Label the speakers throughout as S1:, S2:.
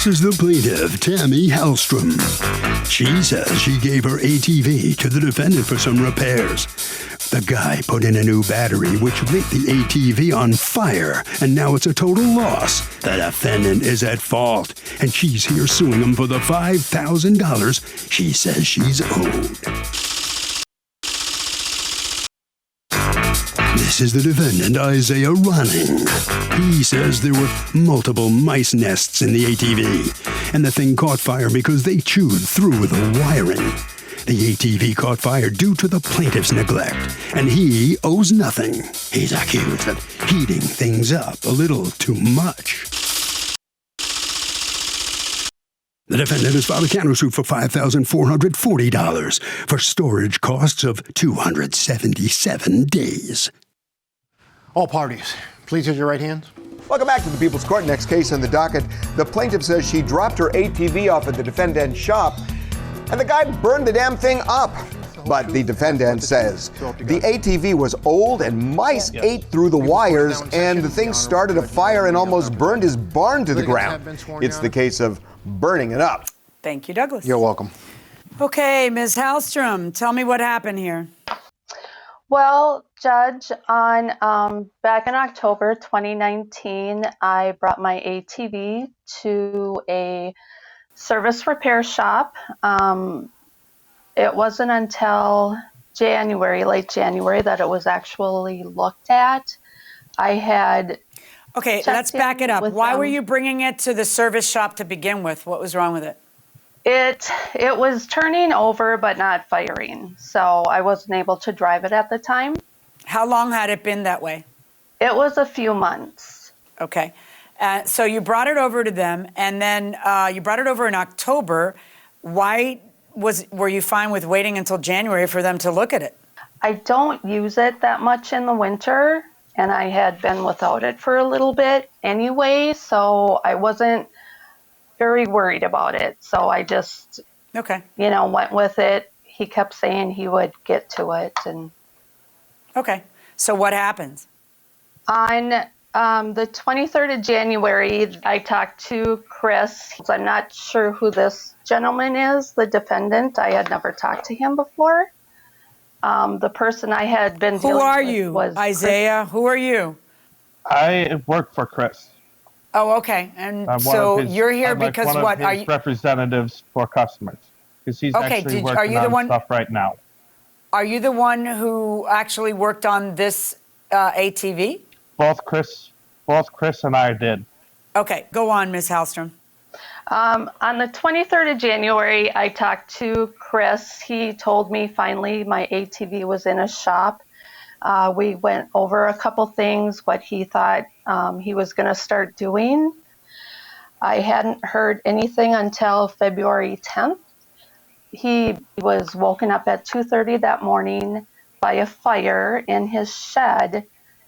S1: This is the plaintiff, Tammy Hellstrom. She says she gave her ATV to the defendant for some repairs. The guy put in a new battery, which lit the ATV on fire, and now it's a total loss. The defendant is at fault, and she's here suing him for the $5,000 she says she's owed. This is the defendant, Isaiah Running. He says there were multiple mice nests in the ATV, and the thing caught fire because they chewed through the wiring. The ATV caught fire due to the plaintiff's neglect, and he owes nothing. He's accused of heating things up a little too much. The defendant has filed a countersuit for $5,440 for storage costs of 277 days.
S2: All parties, please use your right hands.
S3: Welcome back to the People's Court. Next case on the docket. The plaintiff says she dropped her ATV off at the defendant's shop, and the guy burned the damn thing up. But the defendant says the ATV was old and mice ate through the wires, and the thing started a fire and almost burned his barn to the ground. It's the case of burning it up.
S4: Thank you, Douglas.
S2: You're welcome.
S4: Okay, Ms. Hellstrom, tell me what happened here.
S5: Well, Judge, on back in October 2019, I brought my ATV to a service repair shop. It wasn't until January, late January, that it was actually looked at. I had
S4: Okay, let's back it up. Why were you bringing it to the service shop to begin with? What was wrong with it?
S5: It was turning over but not firing, so I wasn't able to drive it at the time.
S4: How long had it been that way?
S5: It was a few months.
S4: Okay. So you brought it over to them, and then you brought it over in October. Why were you fine with waiting until January for them to look at it?
S5: I don't use it that much in the winter, and I had been without it for a little bit anyway, so I wasn't very worried about it. So I just, went with it. He kept saying he would get to it. And
S4: okay. So what happens?
S5: On the 23rd of January, I talked to Chris. I'm not sure who this gentleman is, the defendant. I had never talked to him before. The person I had been dealing with was... Who are
S4: you, Isaiah? Who are you?
S6: I work for Chris.
S4: Oh, okay. And so you're here because what?
S6: Are you representatives for customers? Because he's actually working on stuff right now.
S4: Are you the one who actually worked on this ATV?
S6: Both Chris and I did.
S4: Okay, go on, Ms. Hellstrom.
S5: On the 23rd of January, I talked to Chris. He told me finally my ATV was in a shop. We went over a couple things, what he thought he was going to start doing. I hadn't heard anything until February 10th. He was woken up at 2:30 that morning by a fire in his shed,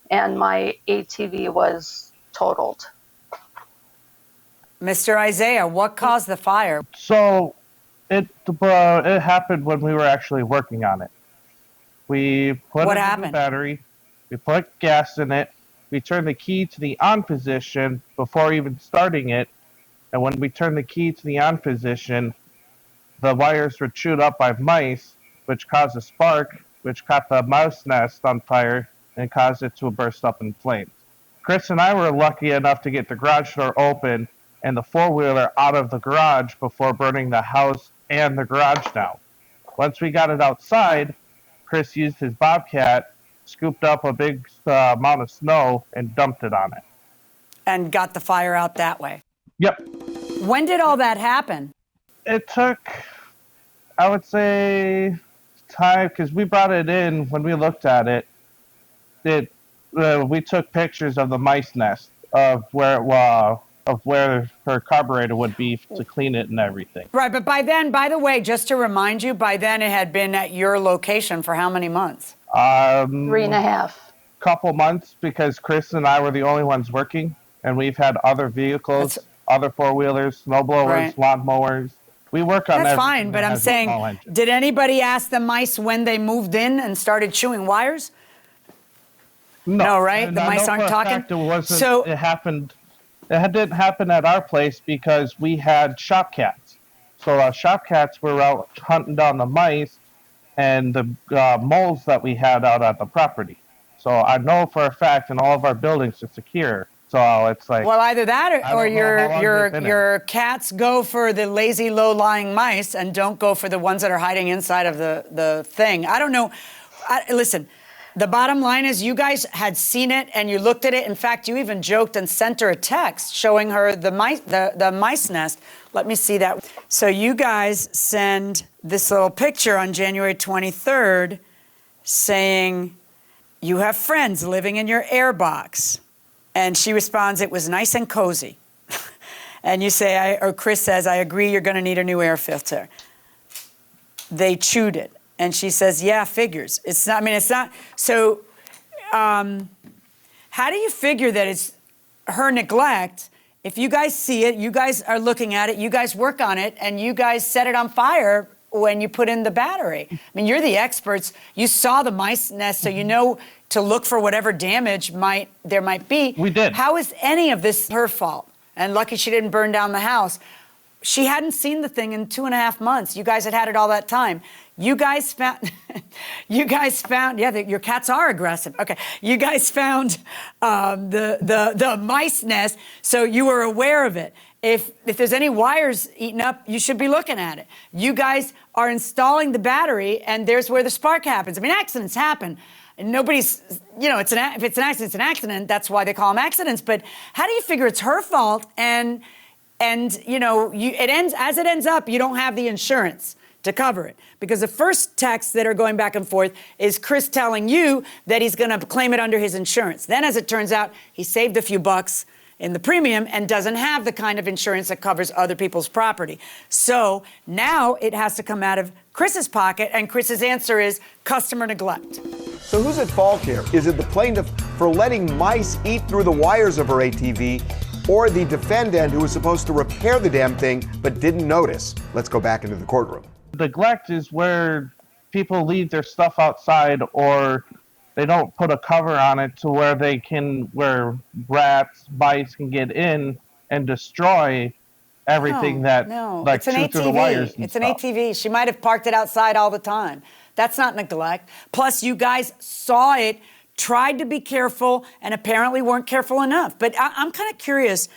S5: and my ATV was totaled.
S4: Mr. Isaiah, what caused the fire?
S6: So it happened when we were actually working on it. We put in a new battery, we put gas in it, we turned the key to the on position before even starting it, and when we turned the key to the on position, the wires were chewed up by mice, which caused a spark, which caught the mouse nest on fire and caused it to burst up in flames. Chris and I were lucky enough to get the garage door open and the four-wheeler out of the garage before burning the house and the garage down. Once we got it outside, Chris used his bobcat, scooped up a big amount of snow, and dumped it on it.
S4: And got the fire out that way?
S6: Yep.
S4: When did all that happen?
S6: It took, I would say, time, because we brought it in when we looked at it. We took pictures of the mice nest, of where her carburetor would be to clean it and everything.
S4: Right, but by then, by the way, just to remind you, by then it had been at your location for how many months?
S5: 3.5.
S6: Couple months, because Chris and I were the only ones working, and we've had other vehicles, other four-wheelers, snow blowers, lawn mowers. We work on
S4: That's fine, but I'm saying, did anybody ask the mice when they moved in and started chewing wires? No, right? The mice aren't talking?
S6: It happened It didn't happen at our place because we had shop cats. So our shop cats were out hunting down the mice and the moles that we had out at the property. So I know for a fact in all of our buildings are secure. So it's like,
S4: well, either that or your cats go for the lazy, low-lying mice and don't go for the ones that are hiding inside of the thing. I don't know. Listen, the bottom line is you guys had seen it and you looked at it. In fact, you even joked and sent her a text showing her the mice nest. Let me see that. So you guys send this little picture on January 23rd saying you have friends living in your air box. And she responds, it was nice and cozy. And you say, or Chris says, I agree, you're going to need a new air filter. They chewed it. And she says, yeah, figures. It's not, I mean, it's not. So how do you figure that it's her neglect? If you guys see it, you guys are looking at it, you guys work on it, and you guys set it on fire when you put in the battery. I mean, you're the experts. You saw the mice nest, so you know to look for whatever damage there might be.
S6: We did.
S4: How is any of this her fault? And lucky she didn't burn down the house. She hadn't seen the thing in 2.5 months. You guys had it all that time. You guys found, yeah, your cats are aggressive. Okay, you guys found the mice nest, so you were aware of it. If there's any wires eaten up, you should be looking at it. You guys are installing the battery, and there's where the spark happens. I mean, accidents happen. And nobody's, you know, if it's an accident, it's an accident. That's why they call them accidents. But how do you figure it's her fault? And you know, it ends up, you don't have the insurance to cover it. Because the first text that are going back and forth is Chris telling you that he's going to claim it under his insurance. Then, as it turns out, he saved a few bucks in the premium and doesn't have the kind of insurance that covers other people's property. So now it has to come out of Chris's pocket, and Chris's answer is customer neglect.
S3: So who's at fault here? Is it the plaintiff for letting mice eat through the wires of her ATV, or the defendant who was supposed to repair the damn thing but didn't notice? Let's go back into the courtroom.
S6: Neglect is where people leave their stuff outside, or they don't put a cover on it to where rats, mice can get in and destroy everything like
S4: it's an
S6: chew through the wires and
S4: It's an
S6: stuff.
S4: ATV. She might have parked it outside all the time. That's not neglect. Plus, you guys saw it, tried to be careful, and apparently weren't careful enough. But I'm kind of curious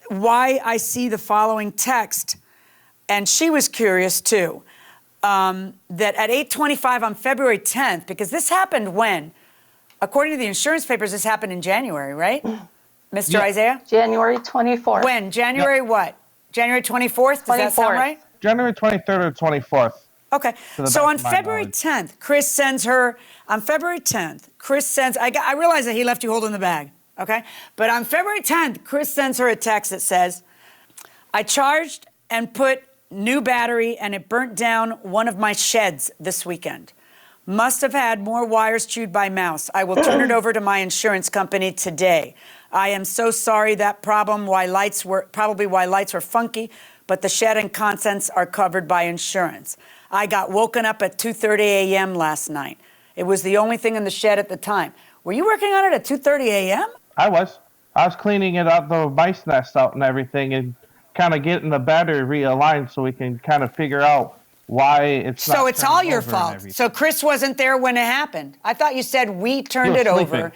S4: why I see the following text, and she was curious too, that at 8:25 on February 10th, because this happened when? According to the insurance papers, this happened in January, right? Mr. Isaiah?
S5: January 24th.
S4: When? January what? January 24th? Does that sound right?
S6: January 23rd or 24th.
S4: Okay. So on February 10th, Chris sends her, on February 10th, Chris sends, I realize that he left you holding the bag, okay? But on February 10th, Chris sends her a text that says, I charged and put new battery and it burnt down one of my sheds this weekend. Must have had more wires chewed by mouse. I will turn it over to my insurance company today. I am so sorry that probably why lights were funky, but the shed and contents are covered by insurance. I got woken up at 2:30 a.m. last night. It was the only thing in the shed at the time. Were you working on it at 2:30 a.m.?
S6: I was cleaning it out, the mice nest out and everything, and kind of getting the battery realigned so we can kind of figure out why it's not.
S4: So it's all your
S6: over
S4: fault. So Chris wasn't there when it happened. I thought you said we turned it over.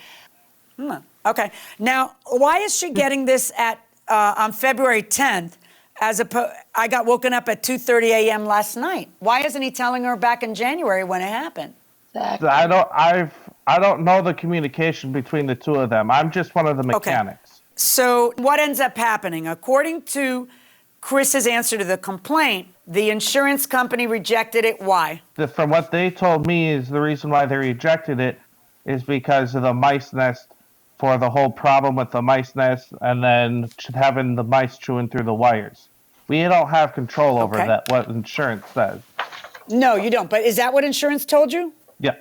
S4: Okay. Now, why is she getting this on February 10th? I got woken up at 2:30 a.m. last night. Why isn't he telling her back in January when it happened?
S5: Exactly.
S6: I don't know the communication between the two of them. I'm just one of the mechanics.
S4: Okay. So what ends up happening? According to Chris's answer to the complaint, the insurance company rejected it. Why?
S6: From what they told me is the reason why they rejected it is because of the mice nest, for the whole problem with the mice nest and then having the mice chewing through the wires. We don't have control over that, what insurance says.
S4: No, you don't. But is that what insurance told you?
S6: Yeah.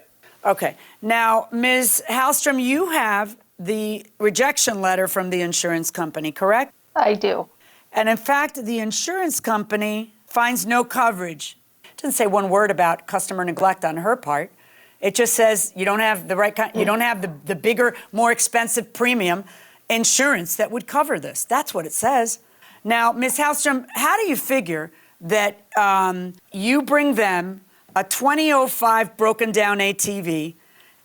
S4: Okay. Now, Ms. Hallstrom, you have the rejection letter from the insurance company, correct?
S5: I do.
S4: And in fact, the insurance company finds no coverage. It doesn't say one word about customer neglect on her part. It just says you don't have the right kind, you don't have the bigger, more expensive premium, insurance that would cover this. That's what it says. Now, Ms. Hallstrom, how do you figure that you bring them a 2005 broken down ATV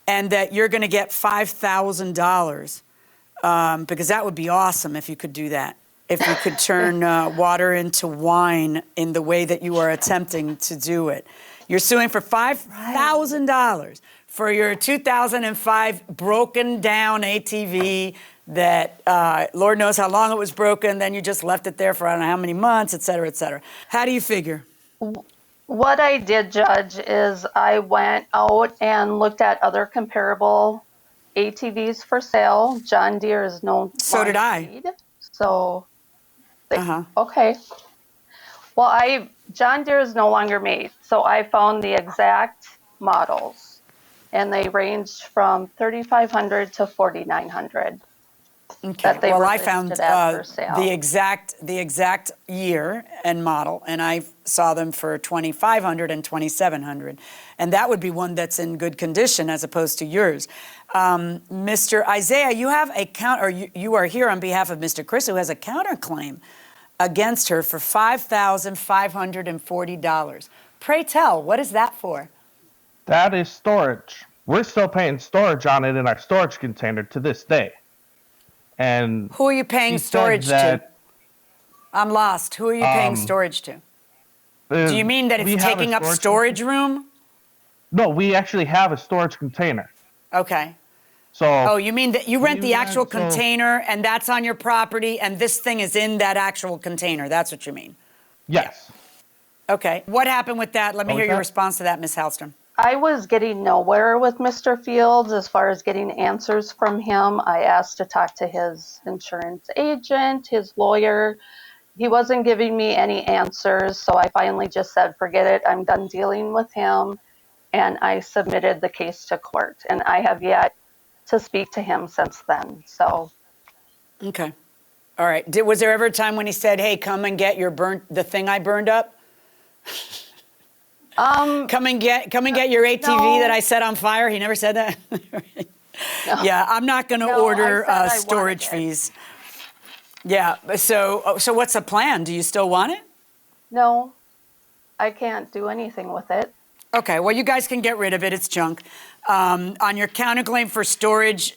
S4: and that you're going to get $5,000? Because that would be awesome if you could do that. If you could turn water into wine in the way that you are attempting to do it. You're suing for $5,000 for your 2005 broken down ATV that Lord knows how long it was broken, then you just left it there for I don't know how many months, et cetera, et cetera. How do you figure?
S5: What I did, Judge, is I went out and looked at other comparable ATVs for sale. John Deere is no
S4: So did I.
S5: made, so, okay. Well, John Deere is no longer made, so I found the exact models, and they ranged from $3,500 to $4,900.
S4: Okay.
S5: They
S4: well,
S5: were
S4: I found
S5: listed as for sale.
S4: the exact year and model, and I saw them for $2,500 and $2,700, and that would be one that's in good condition as opposed to yours. Mr. Isaiah, you have a you are here on behalf of Mr. Chris, who has a counterclaim against her for $5,540. Pray tell, what is that for?
S6: That is storage. We're still paying storage on it in our storage container to this day. And
S4: who are you paying storage to? I'm lost. Who are you paying storage to? Do you mean that it's taking up storage room?
S6: No, we actually have a storage container.
S4: Okay.
S6: So
S4: you mean that you rent the actual container and that's on your property and this thing is in that actual container? That's what you mean?
S6: Yes.
S4: Okay. What happened with that? Let me hear your response to that, Ms. Hallstrom.
S5: I was getting nowhere with Mr. Fields as far as getting answers from him. I asked to talk to his insurance agent, his lawyer. He wasn't giving me any answers, so I finally just said, forget it, I'm done dealing with him, and I submitted the case to court, and I have yet to speak to him since then, so.
S4: Okay. All right. Was there ever a time when he said, hey, come and get the thing I burned up? Come and get your ATV that I set on fire. He never said that. No. Yeah, I'm not going to order storage fees. Yeah. So what's the plan? Do you still want it?
S5: No, I can't do anything with it.
S4: Okay. Well, you guys can get rid of it. It's junk. On your counterclaim for storage,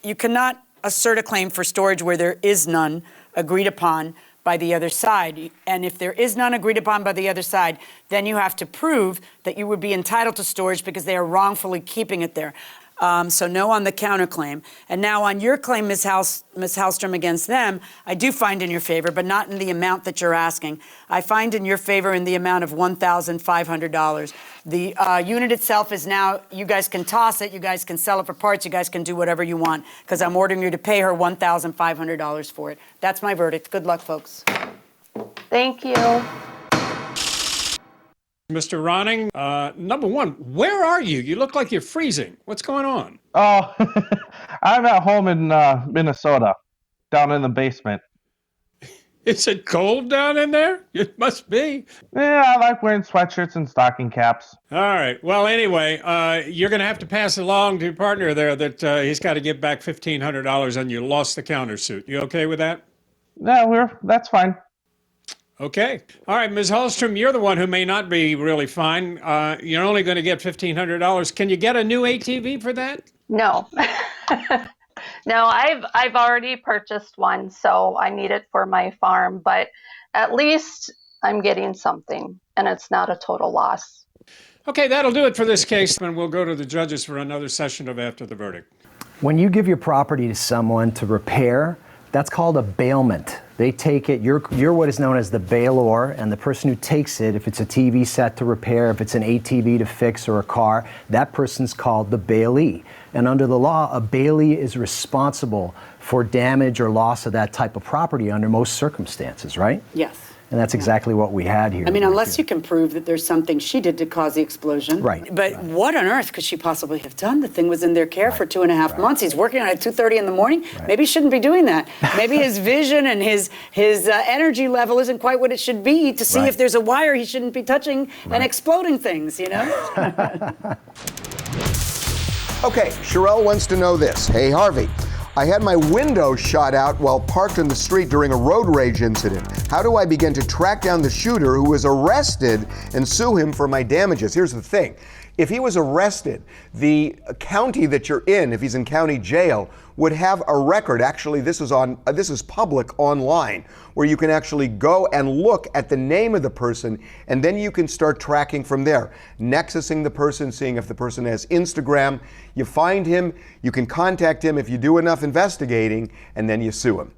S4: you cannot assert a claim for storage where there is none agreed upon by the other side. And if there is none agreed upon by the other side, then you have to prove that you would be entitled to storage because they are wrongfully keeping it there. So no on the counterclaim. And now on your claim, Ms. Hallstrom, against them, I do find in your favor, but not in the amount that you're asking. I find in your favor in the amount of $1,500. The unit itself is now, you guys can toss it, you guys can sell it for parts, you guys can do whatever you want, because I'm ordering you to pay her $1,500 for it. That's my verdict. Good luck, folks.
S5: Thank you.
S7: Mr. Ronning, number one, where are you? You look like you're freezing. What's going on?
S6: Oh, I'm at home in Minnesota, down in the basement.
S7: Is it cold down in there? It must be.
S6: Yeah, I like wearing sweatshirts and stocking caps.
S7: All right. Well, anyway, you're going to have to pass along to your partner there that he's got to give back $1,500 and you lost the countersuit. You okay with that?
S6: Yeah, that's fine.
S7: Okay. All right, Ms. Hallstrom, you're the one who may not be really fine. You're only going to get $1,500. Can you get a new ATV for that?
S5: No. No, I've already purchased one, so I need it for my farm, but at least I'm getting something, and it's not a total loss.
S7: Okay, that'll do it for this case, and we'll go to the judges for another session of After the Verdict.
S8: When you give your property to someone to repair, that's called a bailment. They take it, you're what is known as the bailor, and the person who takes it, if it's a TV set to repair, if it's an ATV to fix or a car, that person's called the bailee. And under the law, a bailee is responsible for damage or loss of that type of property under most circumstances, right?
S4: Yes.
S8: And that's exactly what we had here.
S4: I mean, unless you can prove that there's something she did to cause the explosion.
S8: Right.
S4: But what on earth could she possibly have done? The thing was in their care for 2.5 months. He's working on it at 2:30 in the morning. Maybe he shouldn't be doing that. Maybe his vision and his energy level isn't quite what it should be to see if there's a wire he shouldn't be touching and exploding things, you know?
S3: Okay, Sherelle wants to know this. Hey, Harvey, I had my window shot out while parked on the street during a road rage incident. How do I begin to track down the shooter who was arrested and sue him for my damages? Here's the thing. If he was arrested, the county that you're in, if he's in county jail, would have a record. Actually, this is public online, where you can actually go and look at the name of the person, and then you can start tracking from there, nexusing the person, seeing if the person has Instagram. You find him, you can contact him if you do enough investigating, and then you sue him.